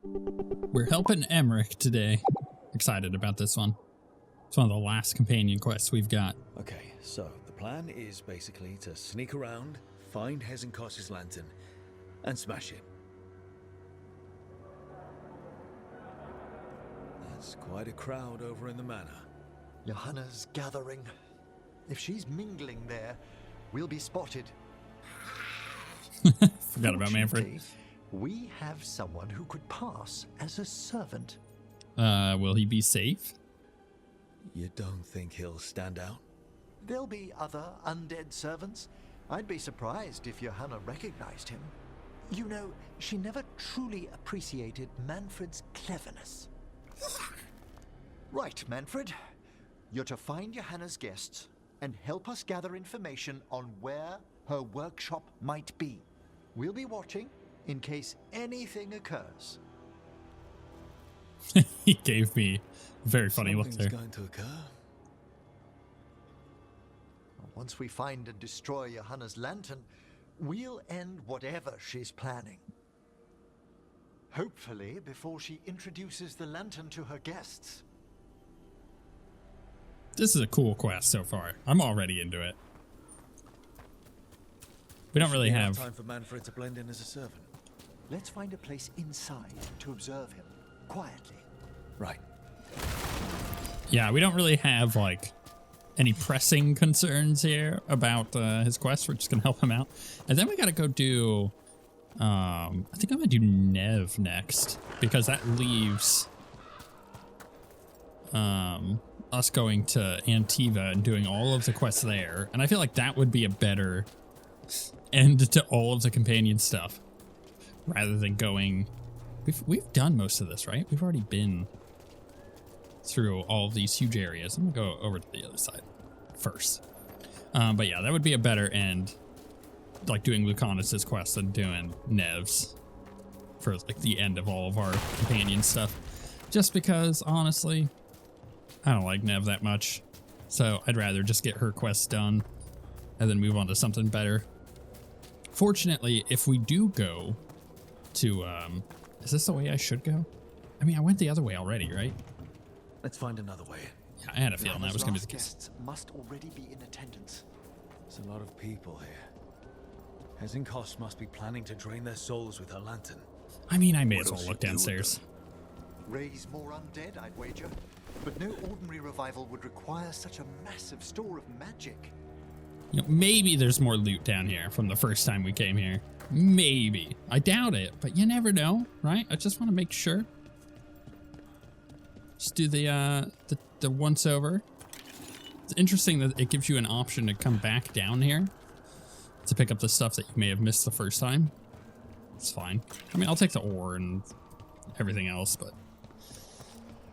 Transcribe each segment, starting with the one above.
We're helping Emmrich today. Excited about this one. It's one of the last companion quests we've got. Okay, so the plan is basically to sneak around, find Hezenkos's lantern, and smash it. There's quite a crowd over in the manor. Johanna's gathering. If she's mingling there, we'll be spotted. Forgot about Manfred. We have someone who could pass as a servant. Will he be safe? You don't think he'll stand out? There'll be other undead servants. I'd be surprised if Johanna recognized him. You know, she never truly appreciated Manfred's cleverness. Right, Manfred. You're to find Johanna's guests and help us gather information on where her workshop might be. We'll be watching in case anything occurs. He gave me a very funny look there. Something's going to occur. Once we find and destroy Johanna's lantern, we'll end whatever she's planning. Hopefully before she introduces the lantern to her guests. This is a cool quest so far. I'm already into it. We don't really have time for Manfred to blend in as a servant. Let's find a place inside to observe him quietly. Right. Yeah, we don't really have like any pressing concerns here about his quest. We're just gonna help him out, and then we gotta go do. I think I'm gonna do Nev next because that leaves us going to Antiva and doing all of the quests there, and I feel like that would be a better end to all of the companion stuff rather than going. We've done most of this, right? We've already been through all of these huge areas. I'm gonna go over to the other side first. But yeah, that would be a better end, like doing Lucanus's quest than doing Nev's for like the end of all of our companion stuff. Just because, honestly, I don't like Nev that much. So I'd rather just get her quest done and then move on to something better. Fortunately, if we do go to, is this the way I should go? I mean, I went the other way already, right? Let's find another way. Yeah, I had a feeling that was going to be the case. Guests must already be in attendance. There's a lot of people here. Hezenkos must be planning to drain their souls with her lantern. I mean, I may as well look downstairs. Raise more undead, I'd wager. But no ordinary revival would require such a massive store of magic. You know, maybe there's more loot down here from the first time we came here. Maybe. I doubt it, but you never know, right? I just want to make sure. Just do the once over. It's interesting that it gives you an option to come back down here to pick up the stuff that you may have missed the first time. It's fine. I mean, I'll take the ore and everything else, but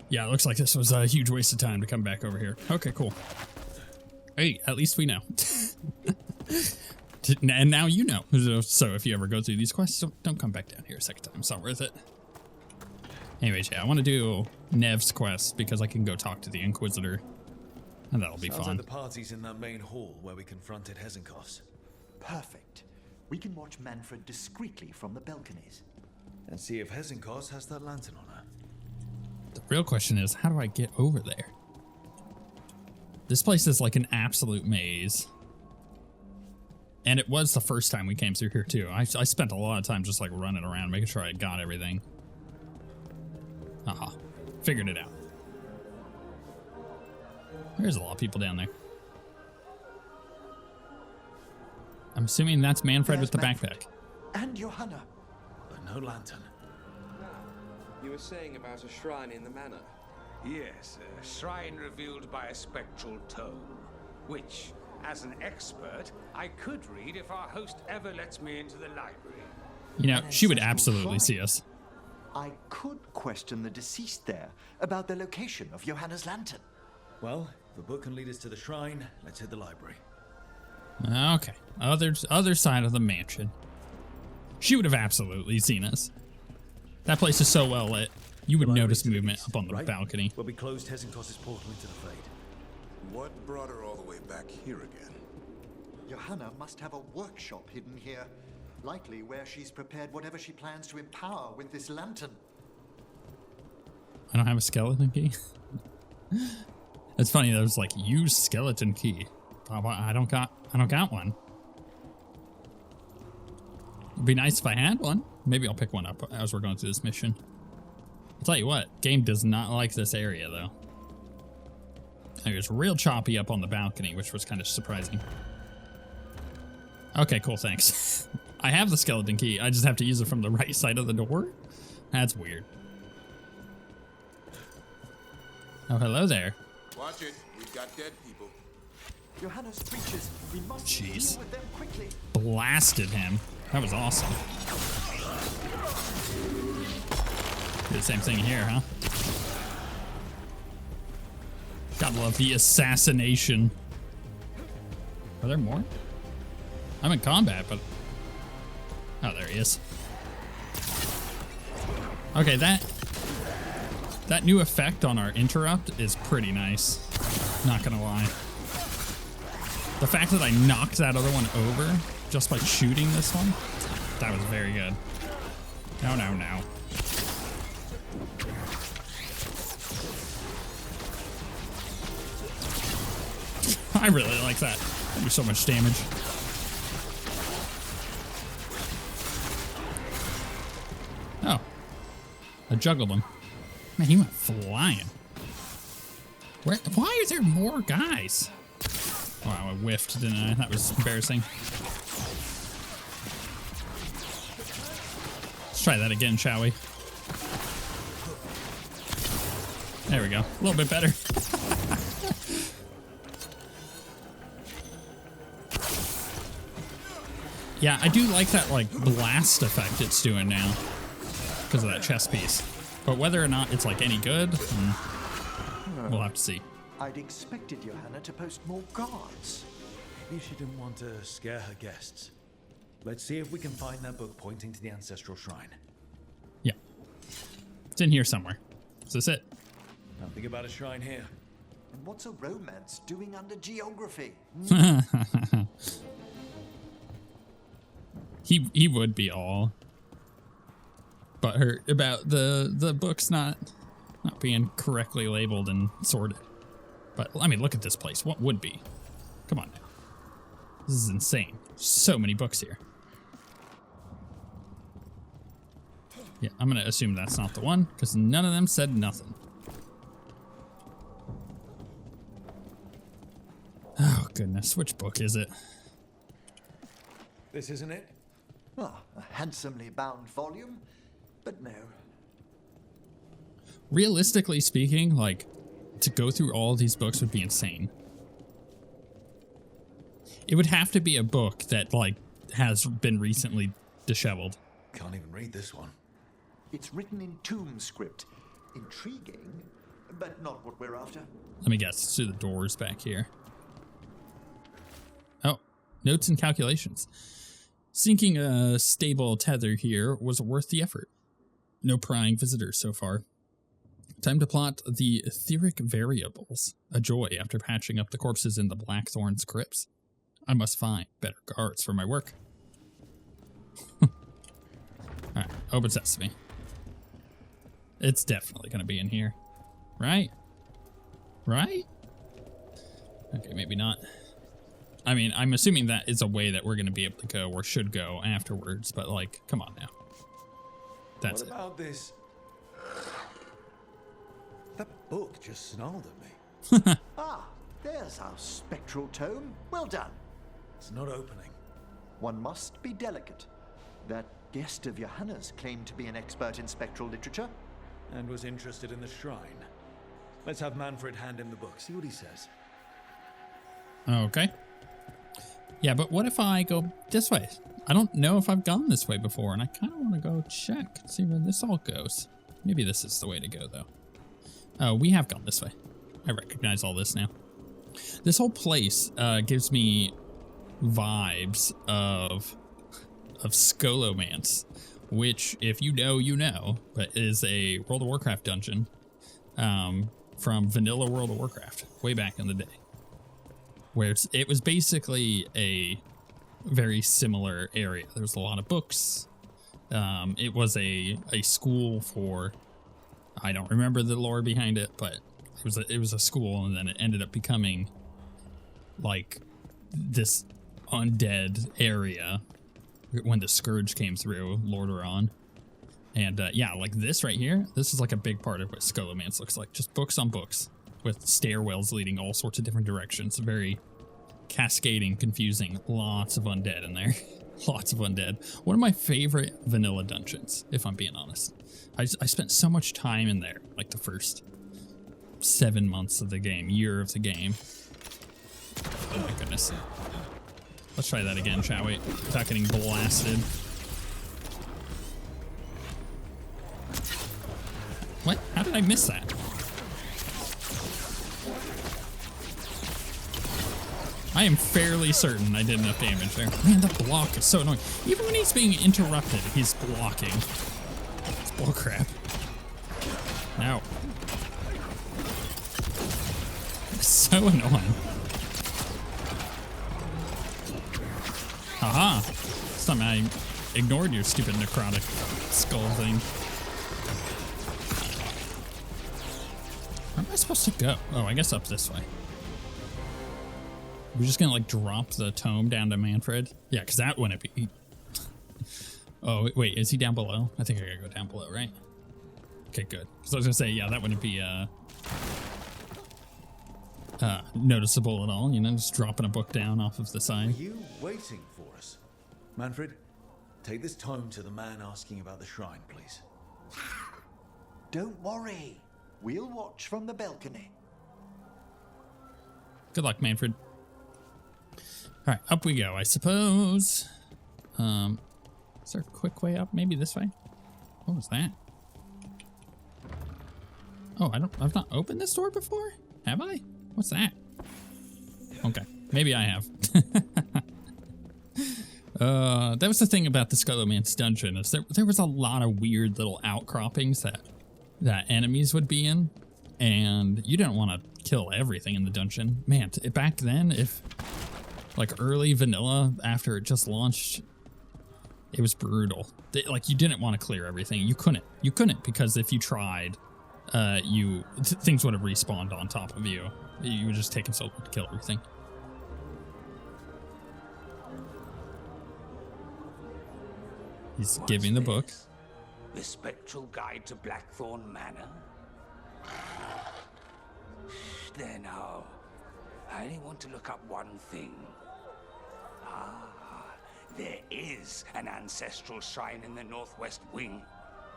yeah, it looks like this was a huge waste of time to come back over here. Okay, cool. Hey, at least we know. And now you know. So if you ever go through these quests, don't come back down here a second time. It's not worth it. Anyways, yeah, I want to do Nev's quest because I can go talk to the Inquisitor. And that'll be Sounds fun. like the party's in that main hall where we confronted Hezenkos. Perfect. We can watch Manfred discreetly from the balconies. And see if Hezenkos has that lantern on her. The real question is, how do I get over there? This place is like an absolute maze. And it was the first time we came through here too. I spent a lot of time just like running around, making sure I got everything. Aha, figured it out. There's a lot of people down there. I'm assuming that's Manfred with the backpack. And Johanna. But no lantern. You were saying about a shrine in the manor. Yes, a shrine revealed by a spectral tome, which, as an expert, I could read if our host ever lets me into the library. You know, she would absolutely see us. I could question the deceased there about the location of Johanna's lantern. Well, if the book can lead us to the shrine, let's hit the library. Okay, other side of the mansion. She would have absolutely seen us. That place is so well lit. You would notice movement up on the balcony. Where we closed Hezenkos's portal into the Fade. What brought her all the way back here again? Johanna must have a workshop hidden here. Likely where she's prepared whatever she plans to empower with this lantern. I don't have a skeleton key. It's funny. That was like, use skeleton key. I don't got one. It'd be nice if I had one. Maybe I'll pick one up as we're going through this mission. I'll tell you what, game does not like this area though. It was real choppy up on the balcony, which was kind of surprising. Okay, cool, thanks. I have the skeleton key. I just have to use it from the right side of the door? That's weird. Oh, hello there. Watch it. We've got dead people. Johanna's creatures, we must Jeez. deal with them quickly. Blasted him. That was awesome. Do the same thing here, huh? Gotta love the assassination. Are there more? I'm in combat, but... Oh, there he is. Okay, that new effect on our interrupt is pretty nice. Not gonna lie. The fact that I knocked that other one over just by shooting this one, that was very good. No, no, no. I really like that. That do so much damage. Oh. I juggled him. Man, he went flying. Why is there more guys? Wow, I whiffed, didn't I? That was embarrassing. Let's try that again, shall we? There we go. A little bit better. Yeah, I do like that, like, blast effect it's doing now. Because of that chest piece. But whether or not it's, like, any good, we'll have to see. I'd expected Johanna to post more guards. Maybe she didn't want to scare her guests. Let's see if we can find that book pointing to the ancestral shrine. Yeah. It's in here somewhere. Is this it? Nothing about a shrine here. And what's a romance doing under geography? He would be all butthurt about the books not being correctly labeled and sorted. But I mean, look at this place. What would be? Come on now. This is insane. So many books here. Yeah, I'm gonna assume that's not the one because none of them said nothing. Oh goodness, which book is it? This isn't it? Ah, a handsomely bound volume, but no. Realistically speaking, like, to go through all these books would be insane. It would have to be a book that, like, has been recently disheveled. Can't even read this one. It's written in tomb script. Intriguing, but not what we're after. Let me guess, it's through the doors back here. Oh, notes and calculations. Sinking a stable tether here was worth the effort. No prying visitors so far. Time to plot the etheric variables. A joy after patching up the corpses in the Blackthorn's crypts. I must find better guards for my work. Alright, open sesame. It's definitely going to be in here. Right? Right? Okay, maybe not. I mean, I'm assuming that is a way that we're going to be able to go or should go afterwards, but like, come on now. That's What about this? That book just snarled at me. Ah, there's our spectral tome. Well done. It's not opening. One must be delicate. That guest of Johanna's claimed to be an expert in spectral literature. And was interested in the shrine. Let's have Manfred hand him the book. See what he says. Okay. Yeah, but what if I go this way? I don't know if I've gone this way before, and I kind of want to go check, see where this all goes. Maybe this is the way to go, though. Oh, we have gone this way. I recognize all this now. This whole place gives me vibes of Scholomance, which, if you know, you know, but is a World of Warcraft dungeon from vanilla World of Warcraft way back in the day. Where it was basically a very similar area. There was a lot of books. It was a school for I don't remember the lore behind it, but it was a school, and then it ended up becoming like this undead area when the Scourge came through, Lordaeron. And yeah, like this right here, this is like a big part of what Scholomance looks like. Just books on books with stairwells leading all sorts of different directions. Very cascading, confusing. Lots of undead in there. Lots of undead. One of my favorite vanilla dungeons, if I'm being honest. I spent so much time in there, like the first 7 months of the game, year of the game. Oh my goodness. Let's try that again, shall we? Without getting blasted. What? How did I miss that? I am fairly certain I did enough damage there. Man, the block is so annoying. Even when he's being interrupted, he's blocking. It's bullcrap. No. It's so annoying. Haha. This time I ignored your stupid necrotic skull thing. Where am I supposed to go? Oh, I guess up this way. We're just gonna like drop the tome down to Manfred? Yeah, because that wouldn't be... Oh, wait, is he down below? I think I gotta go down below, right? Okay, good. Because I was gonna say, yeah, that wouldn't be noticeable at all, you know, just dropping a book down off of the side. Are you waiting for us? Manfred, take this tome to the man asking about the shrine, please. Don't worry. We'll watch from the balcony. Good luck, Manfred. All right, up we go, I suppose. Is there a quick way up? Maybe this way? What was that? Oh, I've not opened this door before? Have I? What's that? Okay, maybe I have. That was the thing about the Scholomance dungeon, is there was a lot of weird little outcroppings that enemies would be in, and you didn't want to kill everything in the dungeon. Man, back then, if like early vanilla, after it just launched, it was brutal. Like you didn't want to clear everything. You couldn't because if you tried, things would have respawned on top of you. You were just taking so long to kill everything. He's giving the book. The Spectral Guide to Blackthorn Manor? There now. I only want to look up one thing. There is an ancestral shrine in the northwest wing.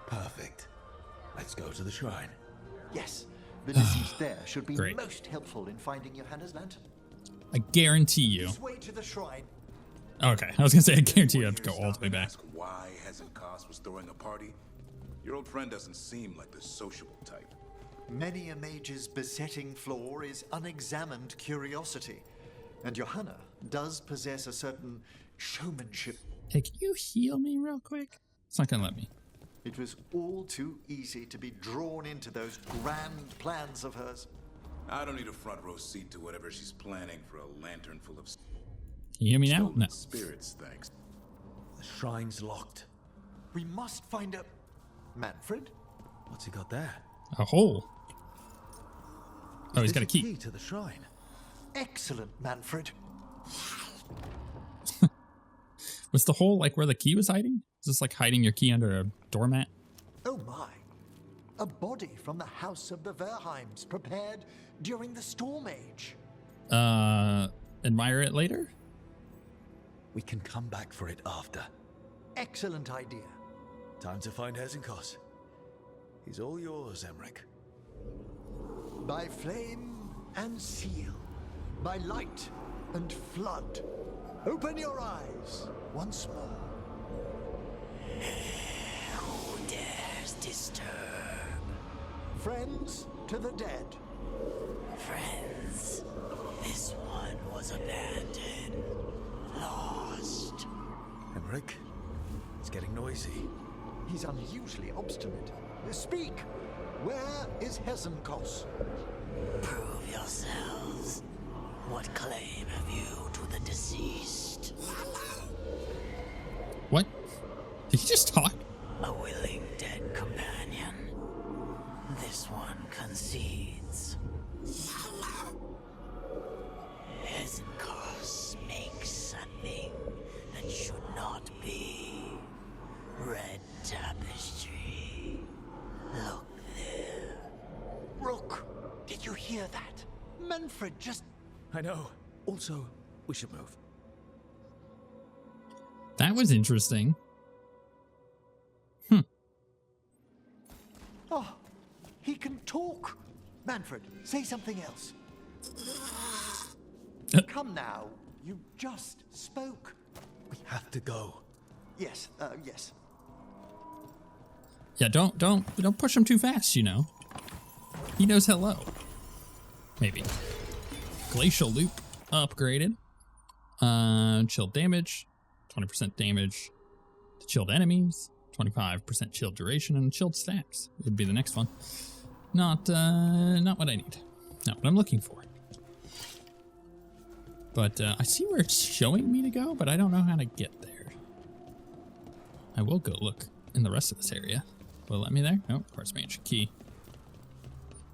Perfect. Let's go to the shrine. Yes, the deceased there should be Great. most helpful in finding Johanna's lantern. I guarantee you. This way to the shrine. Okay, I was gonna say I guarantee you have to go all the way back. Ask why Hezekiah was throwing a party? Your old friend doesn't seem like the sociable type. Many a mage's besetting flaw is unexamined curiosity, and Johanna does possess a certain showmanship. Hey, can you heal me real quick? It's not gonna let me. It was all too easy to be drawn into those grand plans of hers. I don't need a front row seat to whatever she's planning for a lantern full of Can you hear me now? stolen No. spirits, thanks. The shrine's locked. We must find a... Manfred? What's he got there? A hole. Oh, he's Is got a this key. to the shrine. Excellent, Manfred. Was the hole like where the key was hiding? Is this like hiding your key under a doormat? Oh my. A body from the house of the Verheims, prepared during the Storm Age. Admire it later? We can come back for it after. Excellent idea. Time to find Hezekiah. He's all yours, Emmrich. By flame and seal, by light and flood, open your eyes once more. Who dares disturb? Friends to the dead. Friends, this one was abandoned, lost. Emmrich, it's getting noisy. He's unusually obstinate. Speak! Where is Hezekiah? Prove yourselves. What claim have you to the deceased? What? Did he just talk? A willing dead companion. concedes. Hezenkos makes a thing that should not be. Red tapestry. Look there. Rook, did you hear that? Manfred just... I know. Also, we should move. That was interesting. Oh, he can talk. Manfred, say something else. Come now, you just spoke. We have to go. Yes, yes. Yeah, don't push him too fast, you know. He knows hello. Maybe. Glacial loop upgraded. Chilled damage, 20% damage to chilled enemies, 25% chilled duration, and chilled stacks would be the next one. Not what I need. Not what I'm looking for. But I see where it's showing me to go, but I don't know how to get there. I will go look in the rest of this area. Will it let me there? No, of course, mansion key.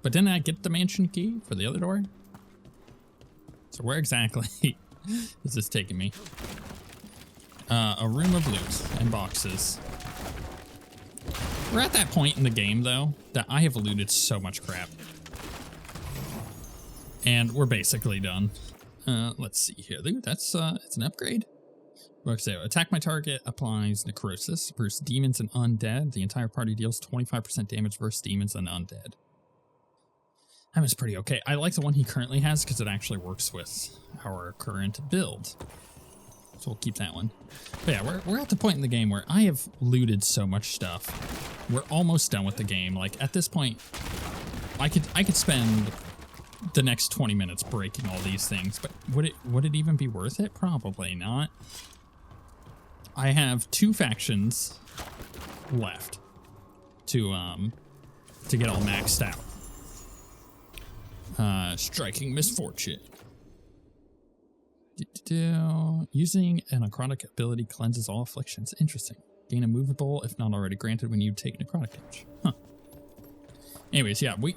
But didn't I get the mansion key for the other door? So where exactly is this taking me? A room of loot and boxes. We're at that point in the game, though, that I have looted so much crap. And we're basically done. Let's see here. Loot, that's it's an upgrade. So attack my target, applies necrosis versus demons and undead. The entire party deals 25% damage versus demons and undead. That was pretty okay. I like the one he currently has because it actually works with our current build. So we'll keep that one. But yeah, we're at the point in the game where I have looted so much stuff. We're almost done with the game. Like at this point, I could spend the next 20 minutes breaking all these things, but would it even be worth it? Probably not. I have 2 factions left to get all maxed out. Striking misfortune. Using an necrotic ability cleanses all afflictions. Interesting. Gain a movable if not already granted when you take necrotic damage. Huh. Anyways, yeah, we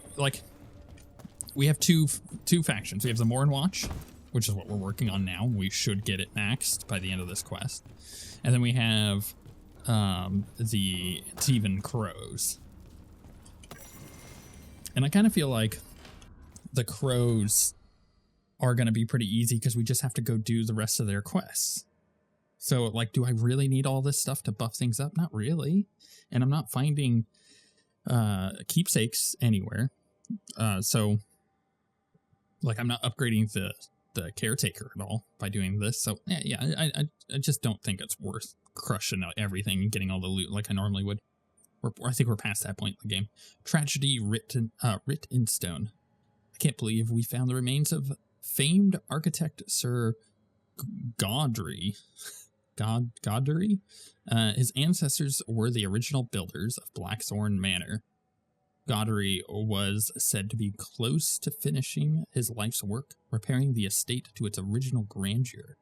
have two factions. We have the Morin Watch, which is what we're working on now. We should get it maxed by the end of this quest. And then we have the Teven Crows. And I kind of feel like the Crows are going to be pretty easy because we just have to go do the rest of their quests. So, like, do I really need all this stuff to buff things up? Not really. And I'm not finding keepsakes anywhere. So, like, I'm not upgrading the caretaker at all by doing this. So, yeah, I just don't think it's worth crushing out everything and getting all the loot like I normally would. I think we're past that point in the game. Tragedy writ in stone. I can't believe we found the remains of famed architect Sir Gaudry. Gaudry? His ancestors were the original builders of Blackthorn Manor. Gaudry was said to be close to finishing his life's work, repairing the estate to its original grandeur,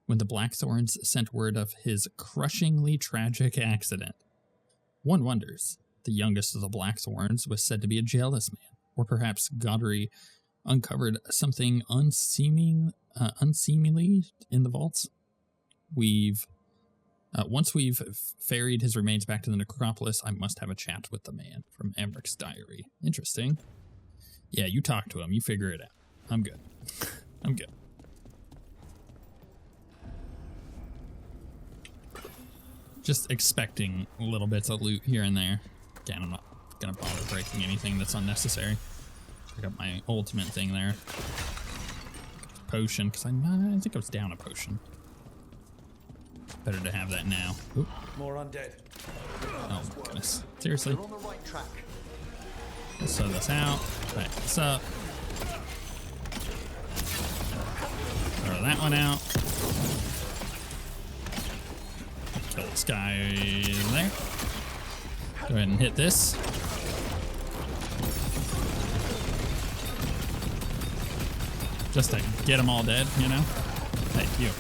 when the Blackthorns sent word of his crushingly tragic accident. One wonders, the youngest of the Blackthorns was said to be a jealous man, or perhaps Gaudry uncovered something unseemly in the vaults. Once we've ferried his remains back to the necropolis, I must have a chat with the man from Emmrich's diary. Interesting. Yeah, you talk to him. You figure it out. I'm good. I'm good. Just expecting little bits of loot here and there. Again, I'm not gonna bother breaking anything that's unnecessary. Pick up my ultimate thing there. Potion, because I think I was down a potion. Better to have that now. Oop. More undead. Oh my goodness. Seriously? You're on the right track. Let's throw this out. Back this up. Throw that one out. Kill this guy there. Go ahead and hit this. Just to get them all dead, you know? Thank you.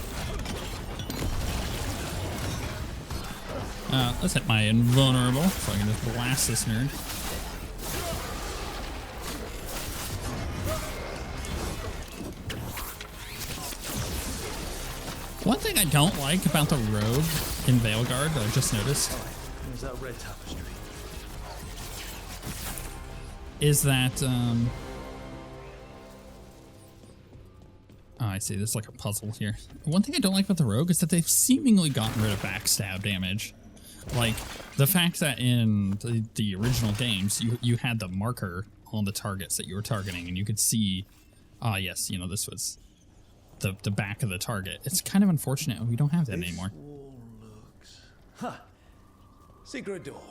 Let's hit my invulnerable so I can just blast this nerd. One thing I don't like about the rogue in Veilguard that I just noticed There's that red tapestry. is that, oh, I see. There's like a puzzle here. One thing I don't like about the rogue is that they've seemingly gotten rid of backstab damage. Like, the fact that in the original games, you had the marker on the targets that you were targeting, and you could see, yes, you know, this was the back of the target. It's kind of unfortunate we don't have that anymore. Wall looks... Huh. Secret door.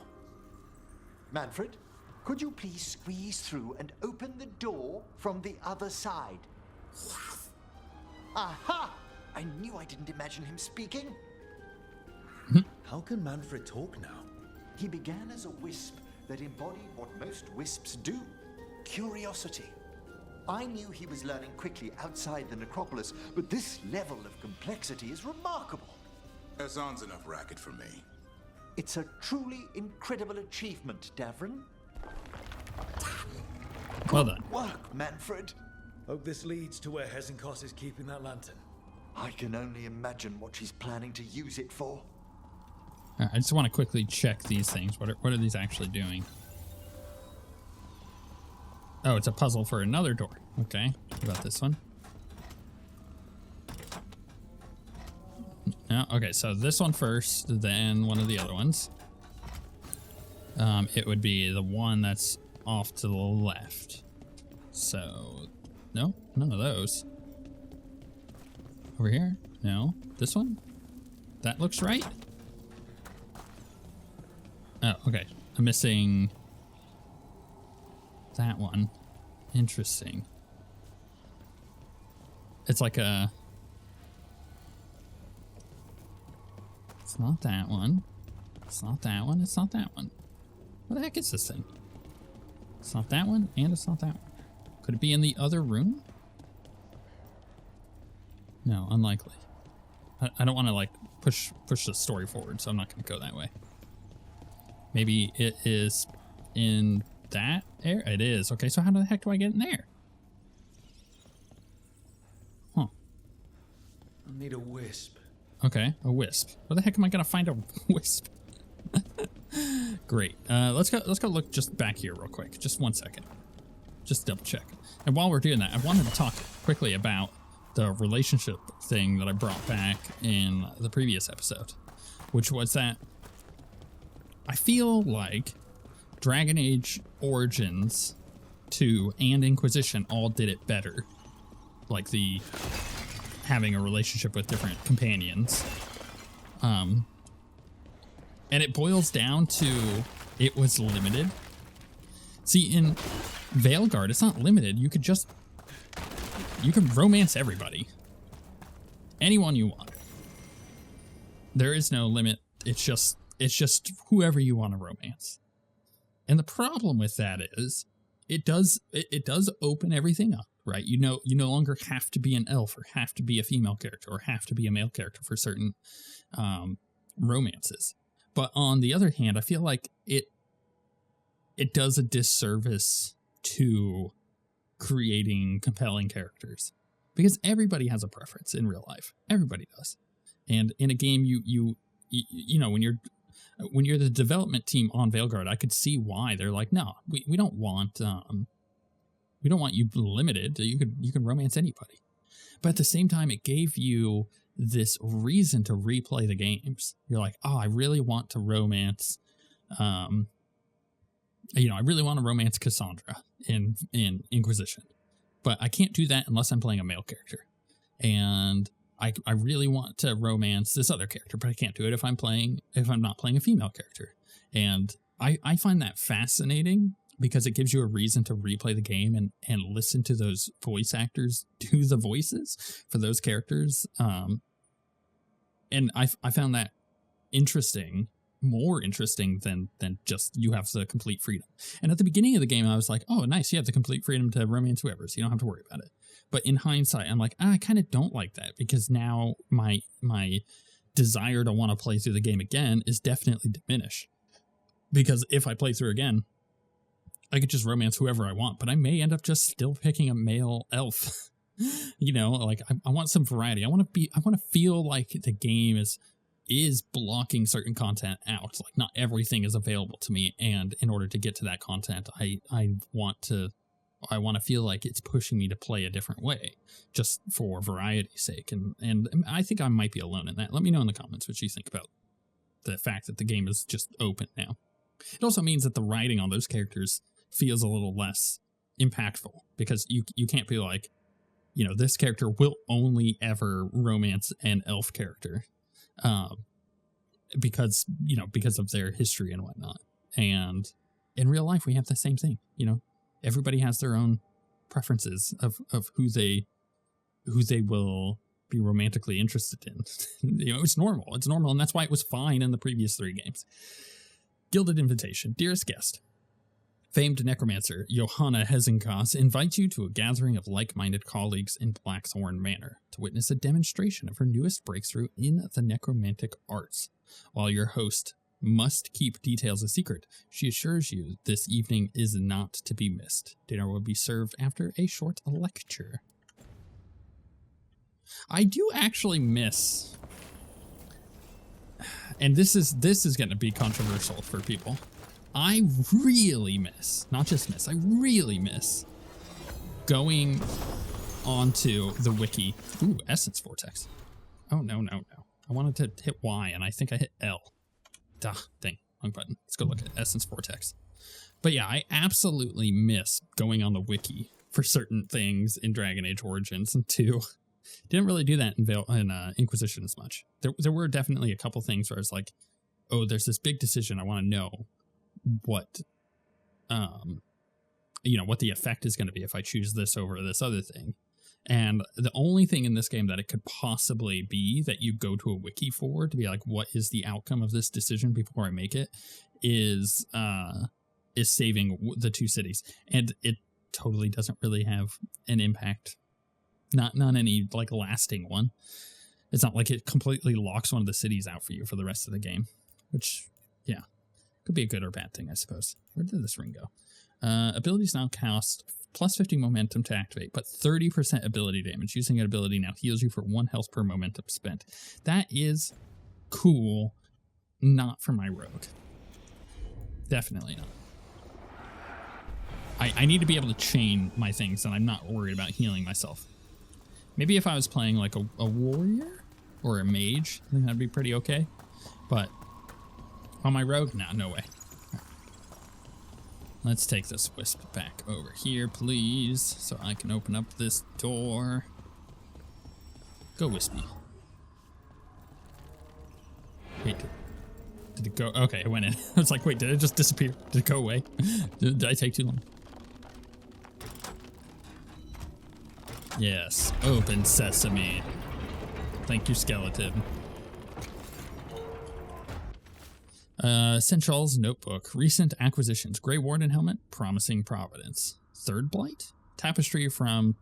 Manfred, could you please squeeze through and open the door from the other side? Yes. Aha! I knew I didn't imagine him speaking. How can Manfred talk now? He began as a wisp that embodied what most wisps do, curiosity. I knew he was learning quickly outside the necropolis, but this level of complexity is remarkable. Hassan's enough racket for me. It's a truly incredible achievement, Davrin. Well done. Work, Manfred. Hope this leads to where Hezenkos is keeping that lantern. I can only imagine what she's planning to use it for. All right, I just want to quickly check these things. What are these actually doing? Oh, it's a puzzle for another door. Okay, what about this one? No, okay, so this one first, then one of the other ones. It would be the one that's off to the left. So, no, none of those. Over here? No. This one? That looks right. Oh, okay. I'm missing that one. Interesting. It's like a... It's not that one. It's not that one. It's not that one. What the heck is this thing? It's not that one, and it's not that one. Could it be in the other room? No, unlikely. I don't want to, like, push the story forward, so I'm not going to go that way. Maybe it is in that area? It is. Okay, so how the heck do I get in there? Huh. I need a wisp. Okay, a wisp. Where the heck am I going to find a wisp? Great. Let's go look just back here real quick. Just 1 second. Just double check. And while we're doing that, I wanted to talk quickly about the relationship thing that I brought back in the previous episode, which was that I feel like Dragon Age Origins 2 and Inquisition all did it better. Like the having a relationship with different companions. And it boils down to it was limited. See, in Veilguard, it's not limited. You can romance everybody. Anyone you want. There is no limit. It's just whoever you want to romance. And the problem with that is it does open everything up, right? You no longer have to be an elf or have to be a female character or have to be a male character for certain romances. But on the other hand, I feel like it does a disservice to creating compelling characters, because everybody has a preference in real life. Everybody does. And in a game, you know, when you're the development team on Veilguard, I could see why they're like, no, we don't want you limited. You can romance anybody. But at the same time, it gave you this reason to replay the games. You're like, oh, I really want to romance, I really want to romance Cassandra in Inquisition, but I can't do that unless I'm playing a male character. And I really want to romance this other character, but I can't do it if I'm not playing a female character. And I find that fascinating because it gives you a reason to replay the game and listen to those voice actors do the voices for those characters. And I found that interesting, more interesting than just you have the complete freedom. And at the beginning of the game, I was like, oh, nice, you have the complete freedom to romance whoever, so you don't have to worry about it. But in hindsight, I'm like, I kind of don't like that, because now my desire to want to play through the game again is definitely diminished. Because if I play through again, I could just romance whoever I want, but I may end up just still picking a male elf You know, like I want some variety. I want to feel like the game is blocking certain content out. Like not everything is available to me, and in order to get to that content, I want to feel like it's pushing me to play a different way, just for variety's sake. And I think I might be alone in that. Let me know in the comments what you think about the fact that the game is just open now. It also means that the writing on those characters feels a little less impactful, because you can't be like, you know, this character will only ever romance an elf character, because of their history and whatnot. And in real life, we have the same thing. You know, everybody has their own preferences of who they will be romantically interested in. You know, it's normal, and that's why it was fine in the previous 3 games. Gilded Invitation. Dearest guest, famed necromancer Johanna Hezenkos invites you to a gathering of like-minded colleagues in Blackthorn Manor to witness a demonstration of her newest breakthrough in the necromantic arts. While your host must keep details a secret, she assures you this evening is not to be missed. Dinner will be served after a short lecture. I do actually miss, and this is going to be controversial for people, I really miss, not just miss, I really miss going onto the wiki. Ooh, Essence Vortex. Oh, no. I wanted to hit Y, and I think I hit L. Duh, dang, wrong button. Let's go look at Essence Vortex. But yeah, I absolutely miss going on the wiki for certain things in Dragon Age Origins, and 2. Didn't really do that in Inquisition as much. There were definitely a couple things where I was like, oh, there's this big decision, I want to know what what the effect is going to be if I choose this over this other thing. And the only thing in this game that it could possibly be that you go to a wiki for to be like, what is the outcome of this decision before I make it, is saving the 2 cities. And it totally doesn't really have an impact. Not any like lasting one. It's not like it completely locks one of the cities out for you for the rest of the game, which, yeah, could be a good or bad thing, I suppose. Where did this ring go? Abilities now cost plus 50 momentum to activate, but 30% ability damage. Using an ability now heals you for 1 health per momentum spent. That is cool. Not for my rogue. Definitely not. I need to be able to chain my things, and I'm not worried about healing myself. Maybe if I was playing like a warrior or a mage, I think that'd be pretty okay. But on my rogue, nah, no way. Right. Let's take this wisp back over here, please, so I can open up this door. Go, Wispy. Wait, did it go? Okay, it went in. I was like, wait, did it just disappear? Did it go away? Did I take too long? Yes, open sesame. Thank you, skeleton. Central's notebook. Recent acquisitions. Grey Warden helmet. Promising Providence. Third Blight. Tapestry from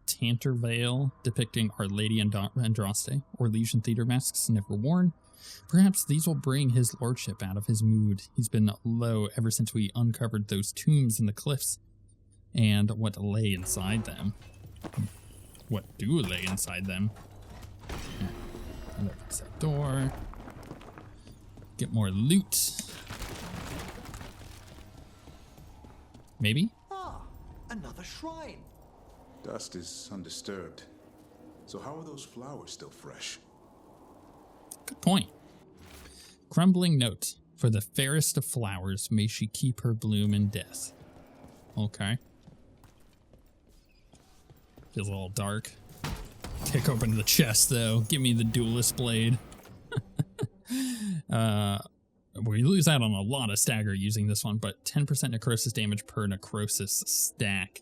Tantervale depicting Our Lady Andraste, or Legion Theater masks never worn. Perhaps these will bring his lordship out of his mood. He's been low ever since we uncovered those tombs in the cliffs and what lay inside them. What do lay inside them? Open that door. Get more loot. Maybe? Ah, another shrine. Dust is undisturbed. So how are those flowers still fresh? Good point. Crumbling note. For the fairest of flowers, may she keep her bloom in death. Okay. Feels a little dark. Kick open the chest, though. Give me the duelist blade. We lose out on a lot of stagger using this one, but 10% necrosis damage per necrosis stack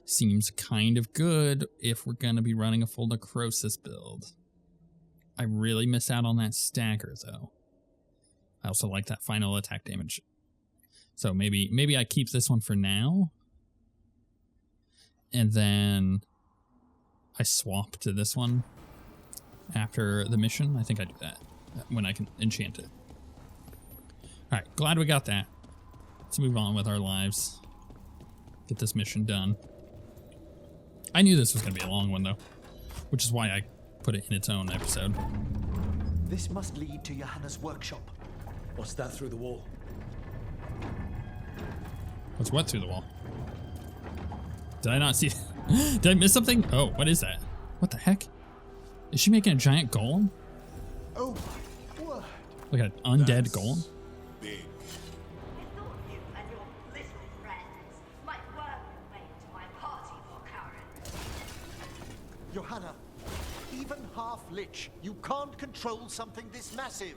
seems kind of good if we're going to be running a full necrosis build. I really miss out on that stagger, though. I also like that final attack damage. So maybe I keep this one for now. And then I swap to this one after the mission. I think I do that when I can enchant it. All right, glad we got that. Let's move on with our lives. Get this mission done. I knew this was going to be a long one, though, which is why I put it in its own episode. This must lead to Johanna's workshop. What's that through the wall? What's what through the wall? Did I not see? Did I miss something? Oh, what is that? What the heck? Is she making a giant golem? Oh my word! Like an undead golem? Big. I thought you and your little friends might work your way into my party for Karen. Johanna, even half-lich, you can't control something this massive.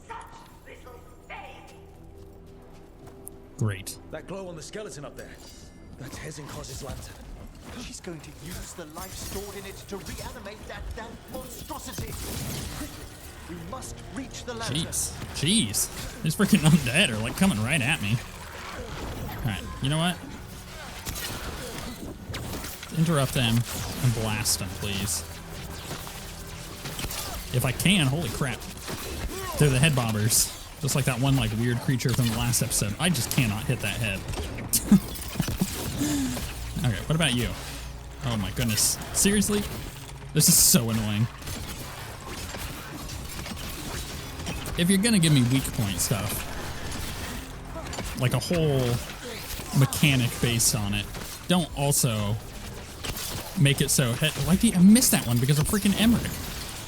Such little baby. Great. That glow on the skeleton up there. That's Hezekiah's lantern. She's going to use the life stored in it to reanimate that damn monstrosity. Quickly, we must reach the lantern. Jeez. These freaking undead are like coming right at me. Alright, you know what? Interrupt them and blast them, please. If I can, holy crap. They're the head bobbers. Just like that one like weird creature from the last episode. I just cannot hit that head. Okay, what about you? Oh my goodness. Seriously? This is so annoying. If you're gonna give me weak point stuff, like a whole mechanic based on it, don't also make it so... Like, I missed that one because of freaking Emmrich.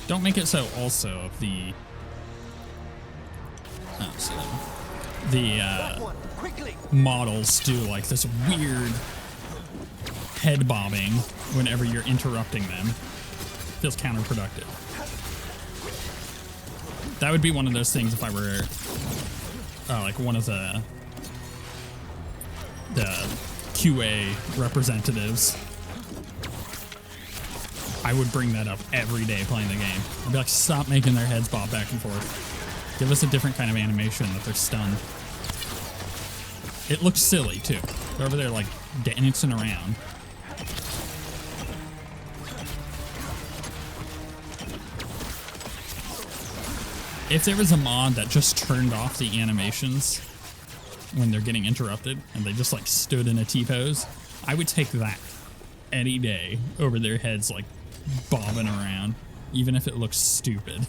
Don't make it so also the... Oh, so the models do like this weird head bobbing whenever you're interrupting them. Feels counterproductive. That would be one of those things if I were like one of the QA representatives. I would bring that up every day playing the game. I'd be like, stop making their heads bob back and forth. Give us a different kind of animation that they're stunned. It looks silly too. They're over there like dancing around. If there was a mod that just turned off the animations when they're getting interrupted and they just like stood in a T-pose, I would take that any day over their heads like bobbing around, even if it looks stupid.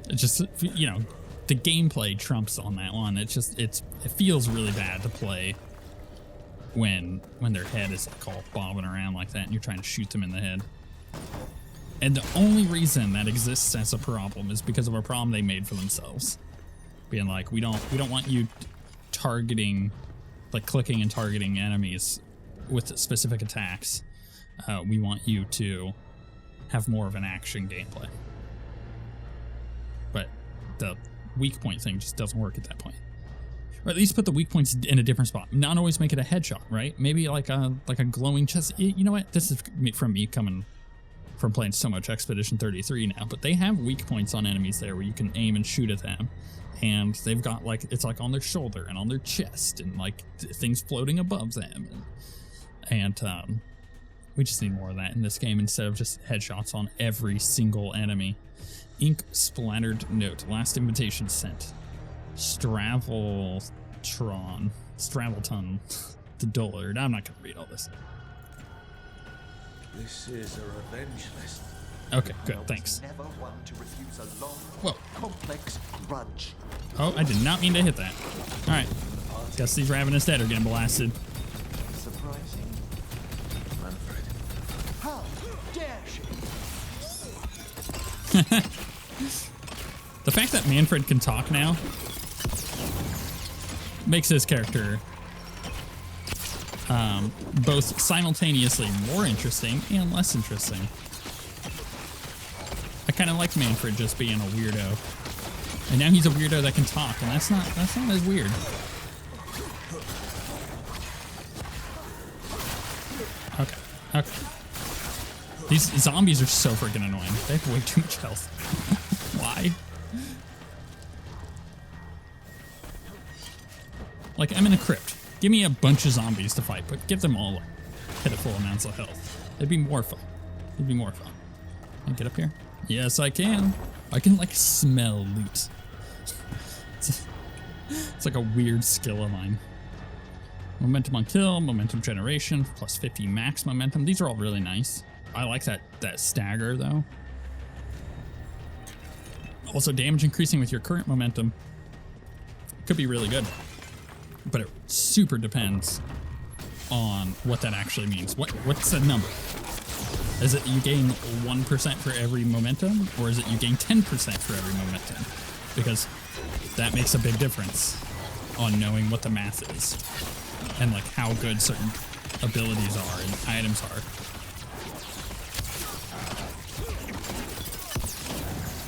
It just, you know, the gameplay trumps on that one. It feels really bad to play when their head is like all bobbing around like that and you're trying to shoot them in the head. And the only reason that exists as a problem is because of a problem they made for themselves. Being like, we don't want you targeting, like clicking and targeting enemies with specific attacks. We want you to have more of an action gameplay. But the weak point thing just doesn't work at that point. Or at least put the weak points in a different spot. Not always make it a headshot, right? Maybe like a glowing chest. You know what? This is from me coming from playing so much Expedition 33 now, but they have weak points on enemies there where you can aim and shoot at them. And they've got like, it's like on their shoulder and on their chest and like things floating above them. And we just need more of that in this game instead of just headshots on every single enemy. Ink splattered note. Last invitation sent. Stravelton. The Dullard. I'm not going to read all this. This is a revenge list. Okay, good. Thanks. Never one to refuse a long, Whoa. complex grudge. Oh, I did not mean to hit that. All right. Guess these ravenous dead are getting blasted. Surprising. Manfred. How dare she? The fact that Manfred can talk now makes his character both simultaneously more interesting and less interesting. I kind of like Manfred just being a weirdo, and now he's a weirdo that can talk, and that's not as weird. Okay. These zombies are so freaking annoying. They have way too much health. Why? Like, I'm in a crypt. Give me a bunch of zombies to fight, but give them all like pitiful amounts of health. It'd be more fun. Can I get up here? Yes, I can. I can like smell loot. It's like a weird skill of mine. Momentum on kill, momentum generation, plus 50 max momentum. These are all really nice. I like that stagger though. Also, damage increasing with your current momentum could be really good, but it super depends on what that actually means. What's the number? Is it you gain 1% for every momentum, or is it you gain 10% for every momentum? Because that makes a big difference on knowing what the math is and like how good certain abilities are and items are.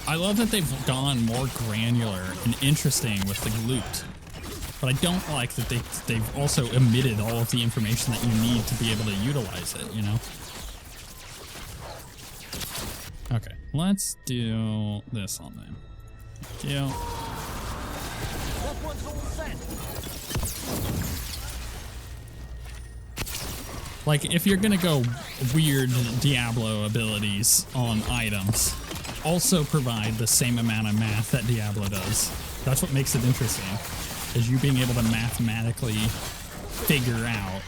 I love that they've gone more granular and interesting with the loot, but I don't like that they've also omitted all of the information that you need to be able to utilize it, you know? Okay, let's do this on them. Thank you. That one's all set. Like, if you're gonna go weird Diablo abilities on items, also provide the same amount of math that Diablo does. That's what makes it interesting, is you being able to mathematically figure out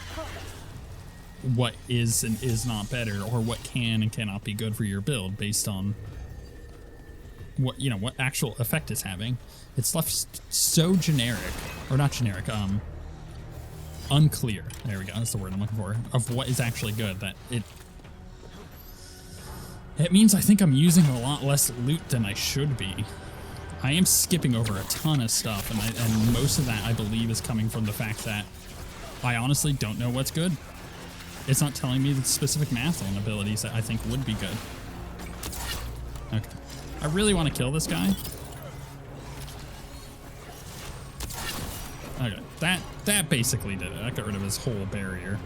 what is and is not better, or what can and cannot be good for your build based on what, you know, what actual effect it's having. It's left so generic, or not generic, unclear. There we go. That's the word I'm looking for. Of what is actually good. That it means I think I'm using a lot less loot than I should be. I am skipping over a ton of stuff, and most of that I believe is coming from the fact that I honestly don't know what's good. It's not telling me the specific math on abilities that I think would be good. Okay. I really want to kill this guy. Okay, that basically did it. That got rid of his whole barrier.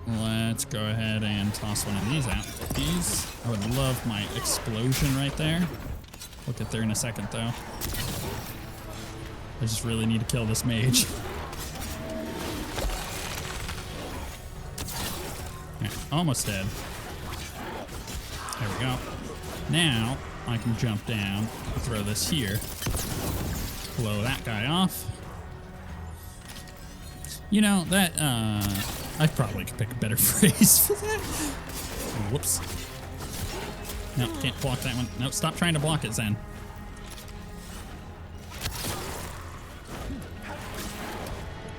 Let's go ahead and toss one of these out. These, I would love my explosion right there. We'll get there in a second though. I just really need to kill this mage. Okay, almost dead. There we go. Now I can jump down and throw this here. Blow that guy off. You know, that, I probably could pick a better phrase for that. Whoops. No, can't block that one. No, stop trying to block it, Zen.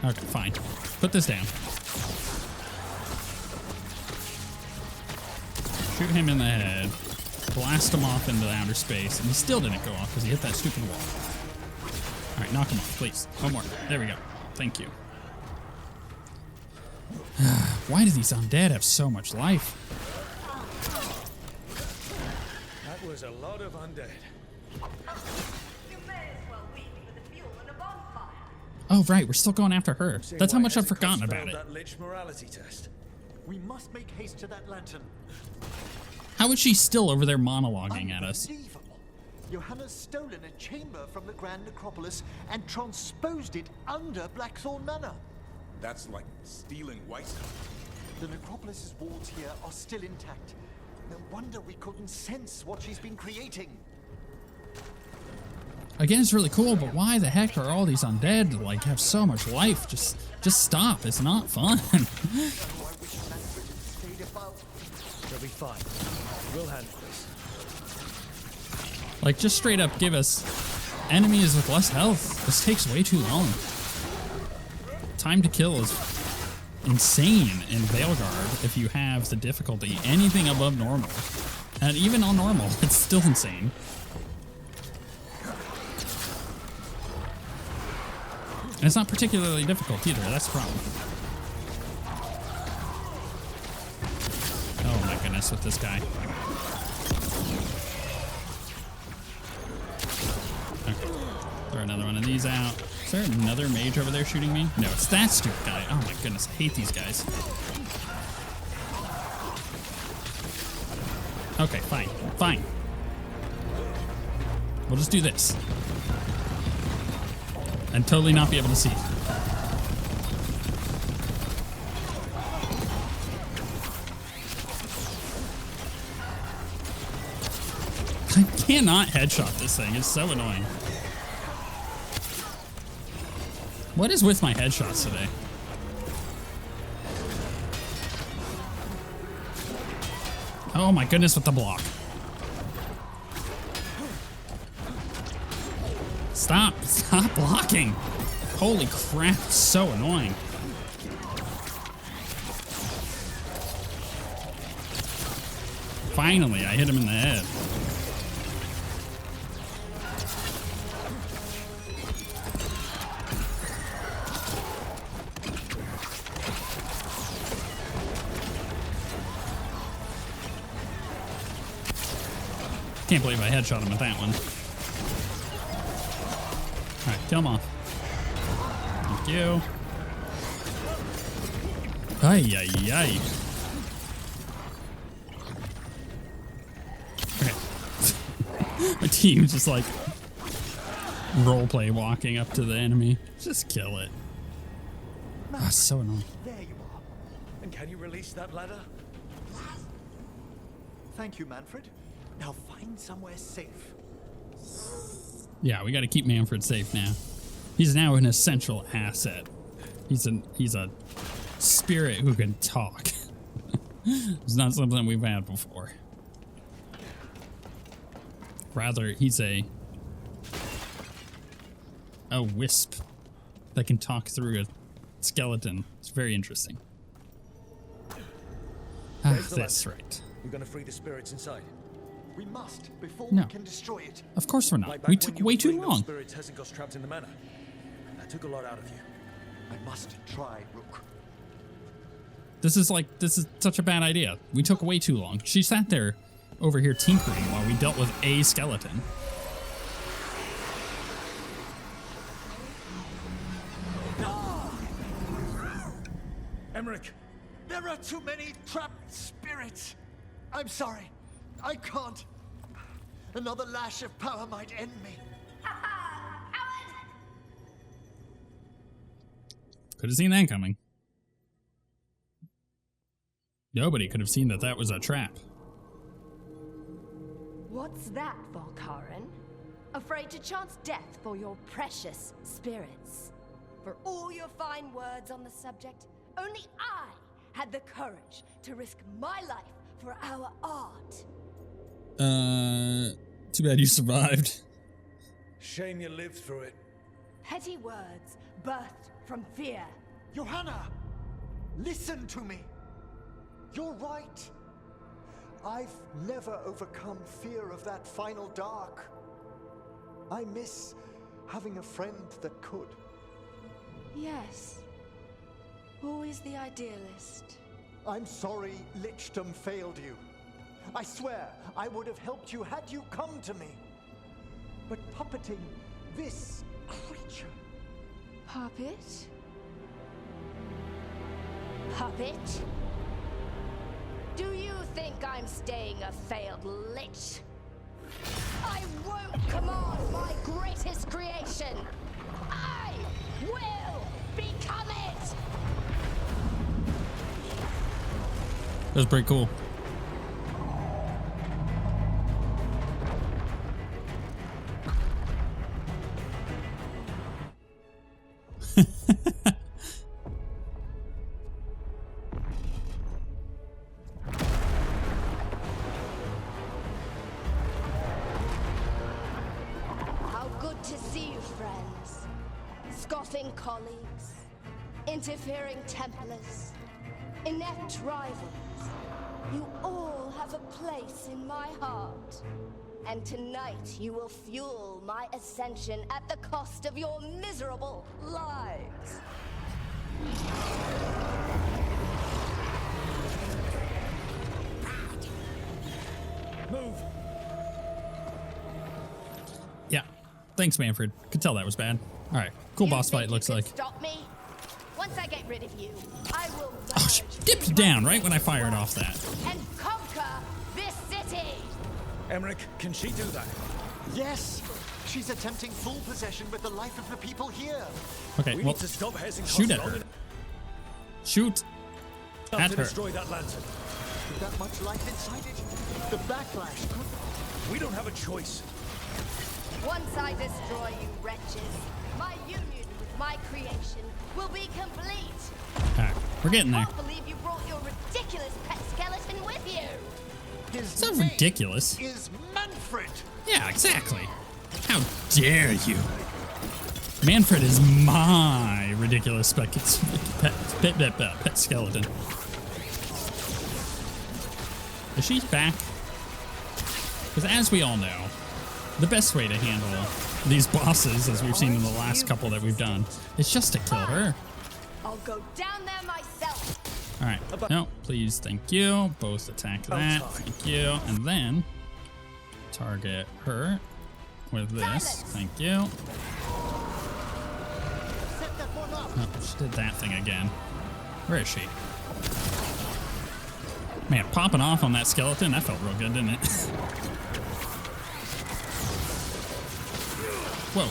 Okay, fine. Put this down. Shoot him in the head. Blast him off into the outer space. And he still didn't go off because he hit that stupid wall. All right, knock him off, please. One more. There we go. Thank you. Why do these undead have so much life? That was a lot of undead. You may as well weep with a fuel and a bonfire. Oh, right. We're still going after her. Seeing That's how why much I've Hezekiah's forgotten about failed it. That lich morality test. We must make haste to that lantern. How is she still over there monologuing at us? Unbelievable. Johanna's stolen a chamber from the Grand Necropolis and transposed it under Blackthorn Manor. That's like stealing white stuff. The Necropolis's walls here are still intact. No wonder we couldn't sense what she's been creating. Again, it's really cool, but why the heck are all these undead like have so much life? Just stop. It's not fun. I wish Manfred had stayed above. They'll be fine. We'll handle this. Like, just straight up give us enemies with less health. This takes way too long. Time to kill is insane in Veilguard if you have the difficulty anything above normal. And even on normal, it's still insane. And it's not particularly difficult either, that's the problem. Oh my goodness, with this guy. Okay. Throw another one of these out. Is there another mage over there shooting me? No, it's that stupid guy. Oh my goodness, I hate these guys. Okay, fine, fine. We'll just do this. And totally not be able to see. I cannot headshot this thing. It's so annoying. What is with my headshots today? Oh my goodness, with the block. Stop blocking. Holy crap, it's so annoying. Finally, I hit him in the head. Can't believe I headshot him with that one. Alright, kill him off. Thank you. Ay, ay, ay. Okay. My team's just like roleplay walking up to the enemy. Just kill it. Oh, it's so annoying. There you are. And can you release that ladder? Thank you, Manfred. Now find somewhere safe. Yeah, we got to keep Manfred safe now. He's now an essential asset. He's a spirit who can talk. It's not something we've had before. Rather, he's a wisp that can talk through a skeleton. It's very interesting. That's right. You're gonna free the spirits inside. We must before No. we can destroy it. Of course we're Like not. back We when took you way were too freeing those long. spirits Hezenko's trapped in the manor. That took a lot out of you. I must try, Rook. This is such a bad idea. We took way too long. She sat there over here tinkering while we dealt with a skeleton. Emmrich, There are too many trapped spirits. I'm sorry. I can't. Another lash of power might end me. Could have seen that coming. Nobody could have seen that that was a trap. What's that, Veilguard? Afraid to chance death for your precious spirits? For all your fine words on the subject, only I had the courage to risk my life for our art. Too bad you survived. shame you lived through it. Petty words birthed from fear. Johanna, listen to me. You're right. I've never overcome fear of that final dark. I miss having a friend that could. Yes. Always the idealist. I'm sorry Lichdom failed you. I swear I would have helped you had you come to me. But puppeting this creature... Puppet? Puppet? Do you think I'm staying a failed lich? I won't command my greatest creation! I will become it! That was pretty cool. How good to see you, friends. Scoffing colleagues, interfering Templars, inept rivals. You all have a place in my heart. And tonight you will fuel my ascension at the cost of your miserable lives. Move! Yeah. Thanks, Manfred. Could tell that was bad. All right. Cool You boss think fight, you looks can like. Stop me? Once I get rid of you, I will Oh, she merge dipped with down my right when I fired off that. and conquer this city. Emmrich, can she do that? Yes! She's attempting full possession with the life of the people here. Okay, We well, need to stop Hezenko's shoot at long her. enough Shoot at to her. destroy that lantern. With that much life inside it, the backlash could... We don't have a choice. Once I destroy you wretches, my union with my creation creation will be complete. Alright, we're getting there. Can't believe you brought your ridiculous pet skeleton with you. His It's not name ridiculous. is Manfred. Yeah, exactly. How dare you? Manfred is my ridiculous pet skeleton. Is she back? Because as we all know, the best way to handle these bosses, as we've seen in the last couple that we've done, is just to kill her. I'll go down there myself. All right. No, please. Thank you. Both attack that. Thank you. And then target her with this. Thank you. Oh, she did that thing again. Where is she? Man, popping off on that skeleton, that felt real good, didn't it? Whoa.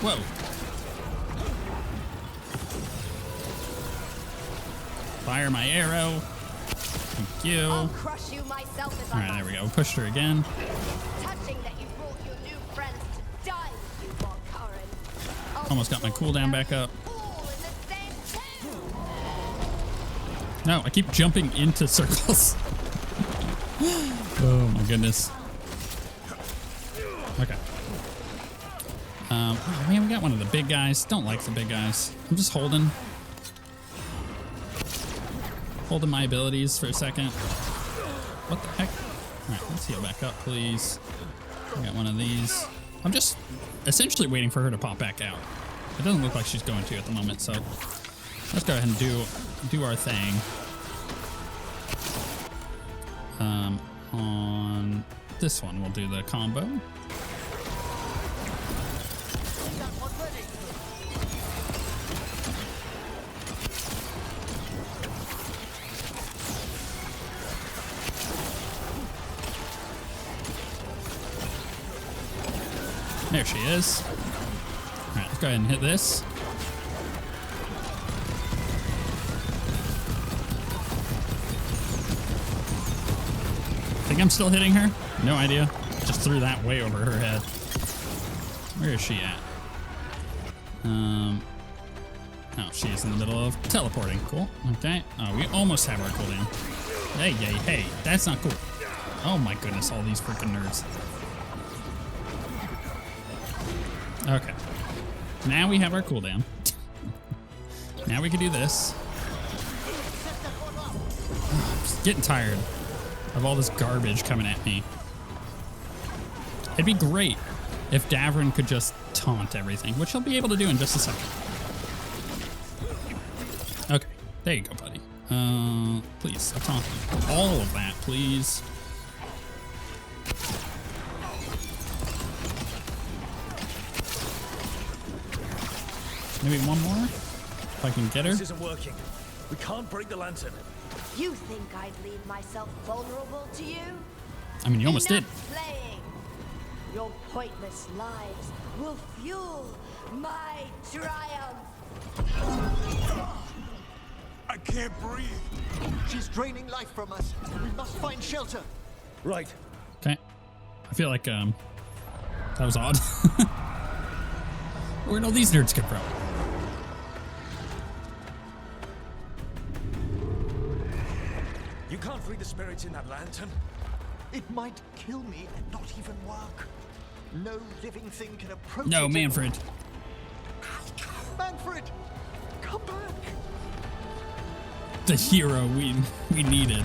Whoa. Fire my arrow. Thank you. I'll crush you myself if All I right, there we must. go. Pushed her again. Touching that you brought your new friends to die with you, Veilguard. I'll Almost got my destroy cooldown them back up. all in the same tomb. No, I keep jumping into circles. Oh my goodness. Okay. Oh man, we got one of the big guys. Don't like the big guys. I'm just holding my abilities for a second. What the heck? All right, let's heal back up, please. I got one of these. I'm just essentially waiting for her to pop back out. It doesn't look like she's going to at the moment, so let's go ahead and do our thing. On this one, we'll do the combo. There she is. All right, let's go ahead and hit this. Think I'm still hitting her? No idea. Just threw that way over her head. Where is she at? Oh, she's in the middle of teleporting. Cool. Okay. Oh, we almost have our cooldown. Hey, that's not cool. Oh my goodness, all these freaking nerds. Okay. Now we have our cooldown. Now we can do this. I'm just getting tired of all this garbage coming at me. It'd be great if Davrin could just taunt everything, which he'll be able to do in just a second. Okay, there you go, buddy. Please, a taunt. All of that, please. Maybe one more? If I can get her. This isn't working. We can't break the lantern. You think I'd leave myself vulnerable to you? I mean, you almost did. Enough playing. Your pointless lives will fuel my triumph. I can't breathe. She's draining life from us. We must find shelter. Right. Okay. I feel like, that was odd. Where'd all these nerds come from? You can't free the spirits in that lantern. It might kill me and not even work. No living thing can approach No, it. Manfred. Manfred, come back. The hero we needed.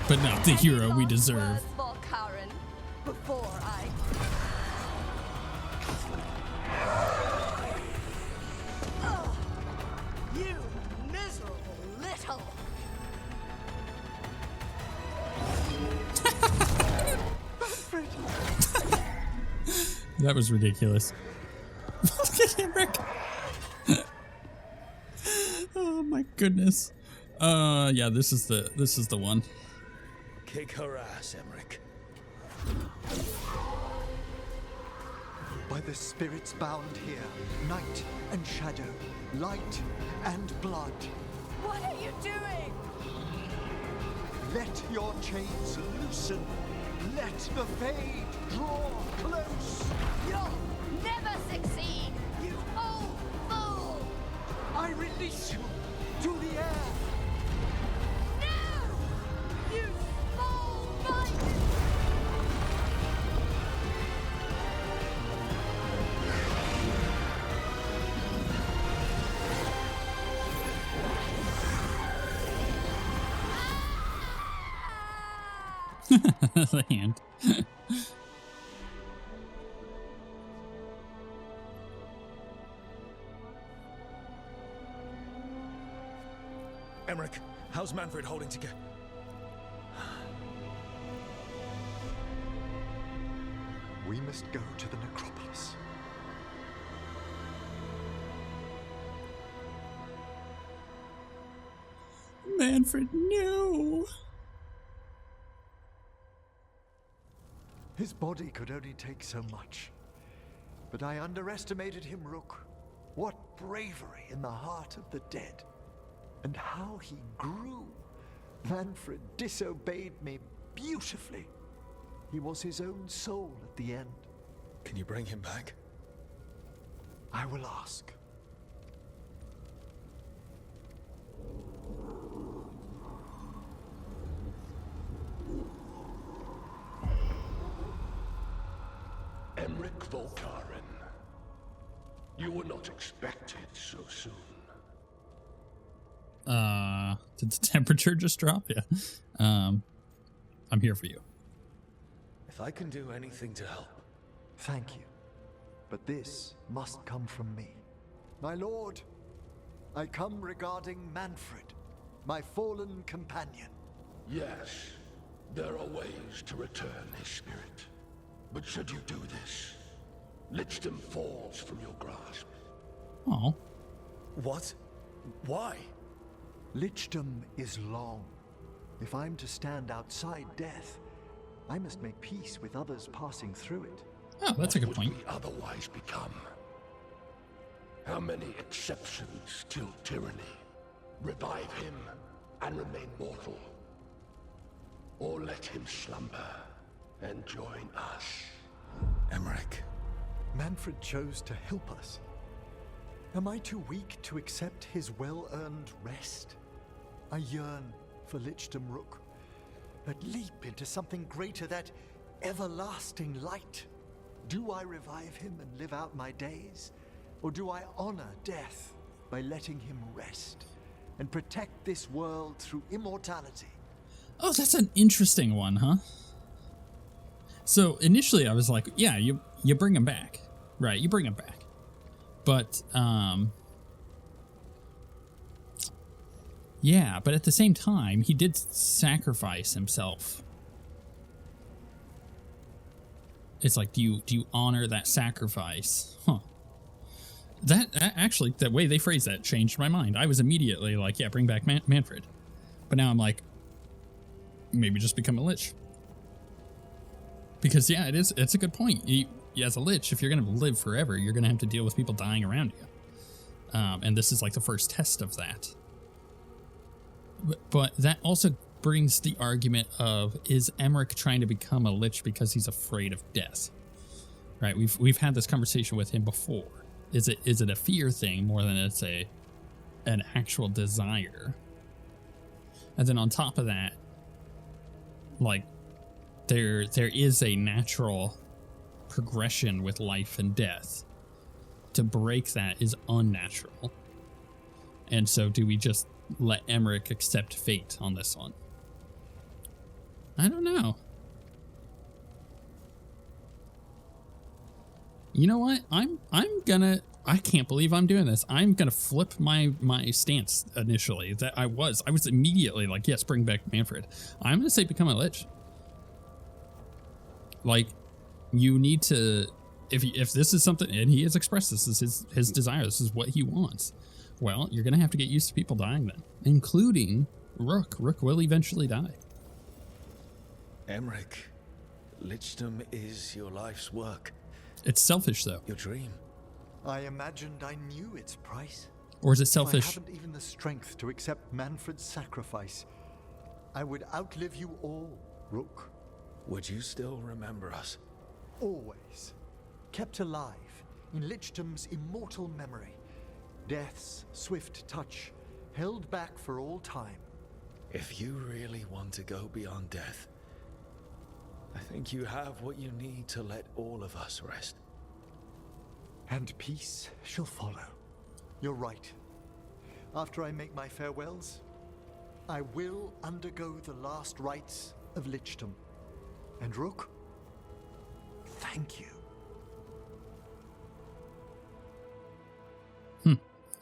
But not the hero we deserve. For Karen, before I... Ugh, you miserable little... That was ridiculous. Emmrich. Oh my goodness. Yeah, this is the one. Kick her ass, Emmrich. By the spirits bound here, night and shadow, light and blood. What are you doing? Let your chains loosen. Let the fade draw close. You'll never succeed, you old The hand. Emmrich, how's Manfred holding together? We must go to the necropolis. Manfred, no. His body could only take so much. But I underestimated him, Rook. What bravery in the heart of the dead. And how he grew. Manfred disobeyed me beautifully. He was his own soul at the end. Can you bring him back? I will ask. Emmrich Volkaren. You were not expected so soon. Did the temperature just drop? Yeah. I'm here for you. If I can do anything to help. Thank you. But this must come from me. My lord, I come regarding Manfred, my fallen companion. Yes, there are ways to return his spirit. But should you do this, Lichdom falls from your grasp. Oh. What? Why? Lichdom is long. If I'm to stand outside death, I must make peace with others passing through it. Oh, that's a good What point. would we otherwise become? How many exceptions till tyranny? Revive him and remain mortal. Or let him slumber and join us. Emmrich. Manfred chose to help us. Am I too weak to accept his well-earned rest? I yearn for Lichdom, Rook. That leap into something greater, that everlasting light. Do I revive him and live out my days? Or do I honor death by letting him rest and protect this world through immortality? Oh, that's an interesting one, huh? So initially I was like, yeah, you bring him back. Right, you bring him back. But, yeah, but at the same time, he did sacrifice himself. It's like, do you honor that sacrifice? Huh. That actually, the way they phrased that changed my mind. I was immediately like, yeah, bring back Manfred. But now I'm like, maybe just become a lich. Because, yeah, it's a good point. As a lich, if you're going to live forever, you're going to have to deal with people dying around you. And this is like the first test of that. But that also brings the argument of, is Emmrich trying to become a lich because he's afraid of death? Right? We've had this conversation with him before. Is it a fear thing more than it's an actual desire? And then on top of that, like, there is a natural progression with life and death. To break that is unnatural. And so do we just let Emmrich accept fate on this one? I don't know. You know what? I can't believe I'm doing this. I'm gonna flip my stance initially. That I was immediately like, yes, bring back Manfred. I'm gonna say become a lich. Like, you need to, if this is something, and he has expressed this is his desire, this is what he wants. Well, you're gonna have to get used to people dying then, including Rook. Rook will eventually die. Emmrich, Lichdom is your life's work. It's selfish though. Your dream. I imagined I knew its price. Or is it selfish? If I haven't even the strength to accept Manfred's sacrifice, I would outlive you all, Rook. Would you still remember us? Always. Kept alive in Lichdom's immortal memory. Death's swift touch, held back for all time. If you really want to go beyond death, I think you have what you need to let all of us rest. And peace shall follow. You're right. After I make my farewells, I will undergo the last rites of Lichdom. And Rook, thank you.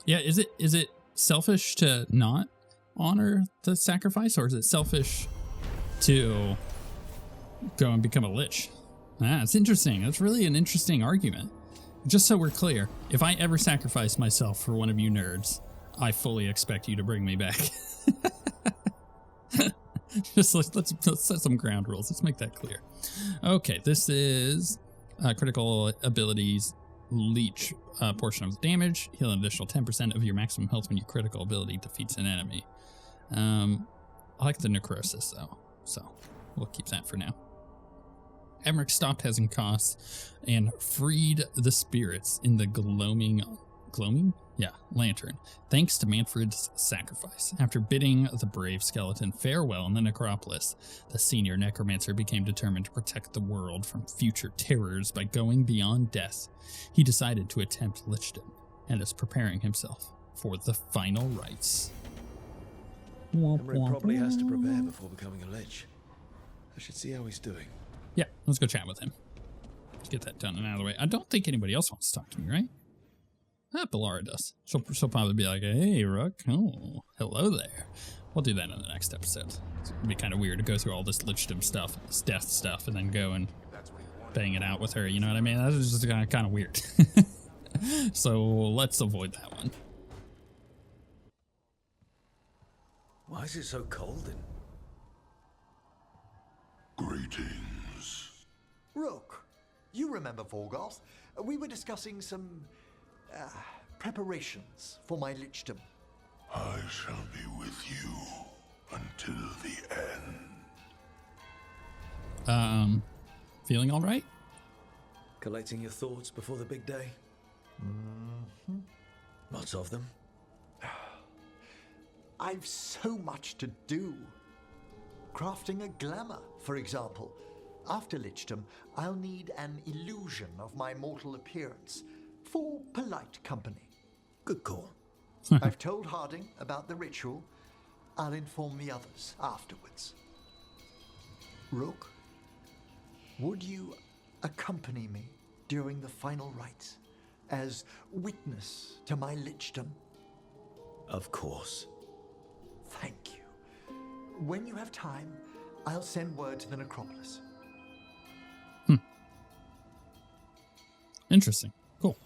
Yeah, is it selfish to not honor the sacrifice, or is it selfish to go and become a lich? It's interesting. That's really an interesting argument. Just so we're clear, if I ever sacrifice myself for one of you nerds, I fully expect you to bring me back. Just let's set some ground rules. Let's make that clear. Okay, this is critical abilities. Leech portion of damage. Heal an additional 10% of your maximum health when your critical ability defeats an enemy. I like the necrosis though, so we'll keep that for now. Emmrich stopped Hezen costs and freed the spirits in the glowing lantern, thanks to Manfred's sacrifice. After bidding the brave skeleton farewell in the necropolis, the senior necromancer became determined to protect the world from future terrors by going beyond death. He decided to attempt lichdom and is preparing himself for the final rites. Emmrich probably has to prepare before becoming a lich. I should see how he's doing. Yeah, let's go chat with him. Let's get that done and out of the way. I don't think anybody else wants to talk to me, right? Bellara does. She'll probably be like, hey, Rook. Oh, hello there. We'll do that in the next episode. It'd be kind of weird to go through all this lichdom stuff, this death stuff, and then go and bang it out with her. You know what I mean? That's just kind of weird. So let's avoid that one. Why is it so cold in? Greetings. Rook, you remember Veilguard? We were discussing some preparations for my lichdom. I shall be with you until the end. Feeling all right? Collecting your thoughts before the big day? Mm-hmm. Lots of them? I've so much to do. Crafting a glamour, for example. After lichdom, I'll need an illusion of my mortal appearance for polite company. Good call. I've told Harding about the ritual. I'll inform the others afterwards. Rook, would you accompany me during the final rites as witness to my lichdom? Of course. Thank you. When you have time, I'll send word to the necropolis. Interesting. Cool.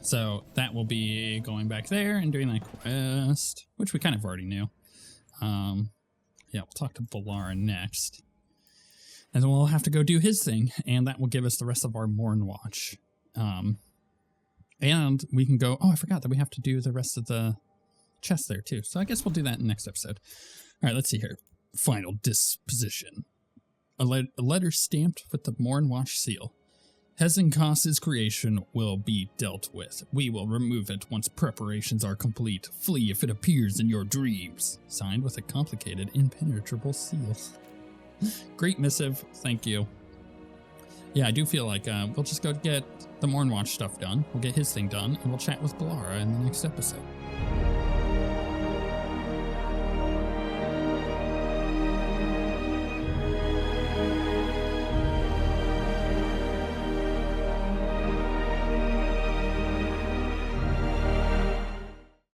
So that will be going back there and doing that quest, which we kind of already knew. Yeah, we'll talk to Bellara next. And then we'll have to go do his thing, and that will give us the rest of our Morn Watch. And we can go... Oh, I forgot that we have to do the rest of the chest there, too. So I guess we'll do that in the next episode. All right, let's see here. Final disposition. A letter stamped with the Morn Watch seal. Hezen Koss's creation will be dealt with. We will remove it once preparations are complete. Flee if it appears in your dreams. Signed with a complicated, impenetrable seal. Great missive. Thank you. Yeah, I do feel like we'll just go get the Morn Watch stuff done. We'll get his thing done, and we'll chat with Bellara in the next episode.